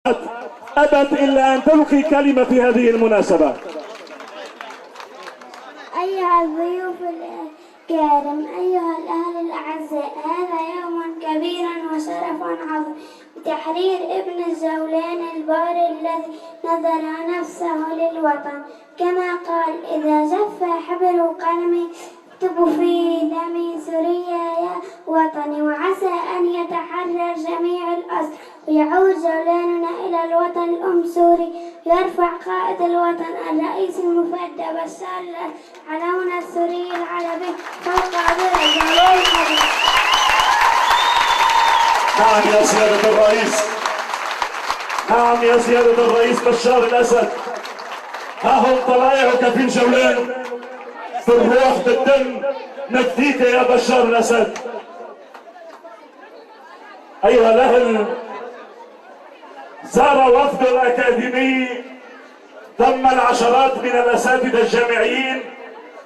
أبت إلا أن تلقي كلمة في هذه المناسبة. أيها الضيوف الكرام، أيها الأهل الأعزاء، هذا يوم كبير وشرف عظيم بتحرير ابن الجولان البار الذي نذر نفسه للوطن، كما قال: إذا جف حبر قلمي اكتب في دمي سوريا يا وطني، وعسى أن يتحرر جميع الأسر ويعود جولاننا إلى الوطن الأم سوري. يرفع قائد الوطن الرئيس المفدى بشار الأسد علمنا السوري العربي فوق عبر الجولان الحبيب. نعم يا سيادة الرئيس، نعم يا سيادة الرئيس بشار الأسد، ها هم طلائعك في الجولان، بالروح بالدم نفديك يا بشار الأسد. أيها الأهل، زار وفد الأكاديمي ضم العشرات من الأساتذة الجامعيين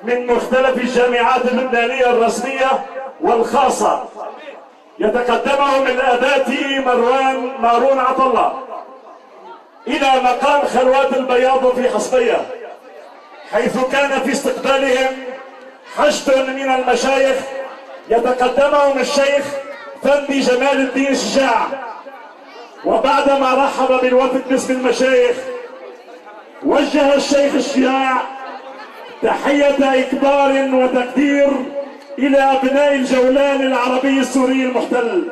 من مختلف الجامعات اللبنانية الرسمية والخاصة، يتقدمهم الآباتي مارون عطلة إلى مقام خلوات البياض في حصبية، حيث كان في استقبالهم حشد من المشايخ، يتقدمهم الشيخ فندي جمال الدين شجاع. وبعدما رحب بالوفد باسم المشايخ، وجه الشيخ الشياع تحية إكبار وتقدير إلى أبناء الجولان العربي السوري المحتل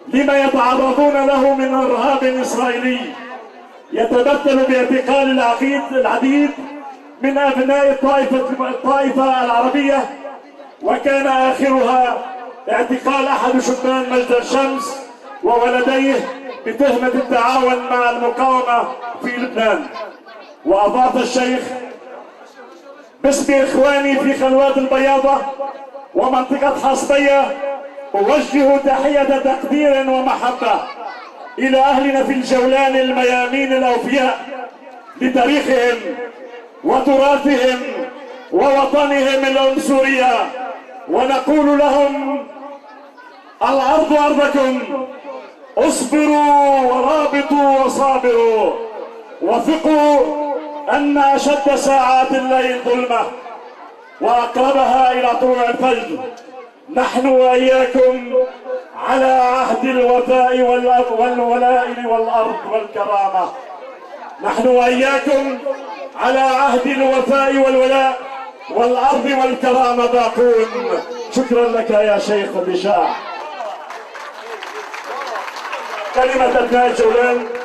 لما يتعرضون له من إرهاب إسرائيلي يتمثل باعتقال العديد من أبناء الطائفة العربية، وكان آخرها اعتقال أحد شبان مجد الشمس وولديه بتهمة التعاون مع المقاومة في لبنان. وأضاف الشيخ: باسم إخواني في خلوات البياضة ومنطقة حصبية أوجه تحية تقدير ومحبة إلى أهلنا في الجولان الميامين الأوفياء لتاريخهم وتراثهم ووطنهم الأم سوريا، ونقول لهم: الأرض أرضكم، اصبروا ورابطوا وصابروا، وثقوا أن أشد ساعات الليل ظلمة وأقربها إلى طلوع الفجر. نحن وإياكم على عهد الوفاء والولاء والأرض والكرامة، نحن وإياكم على عهد الوفاء والولاء والأرض والكرامة باقون. شكرا لك يا شيخ بشاع. كلمة أبناء الجولان.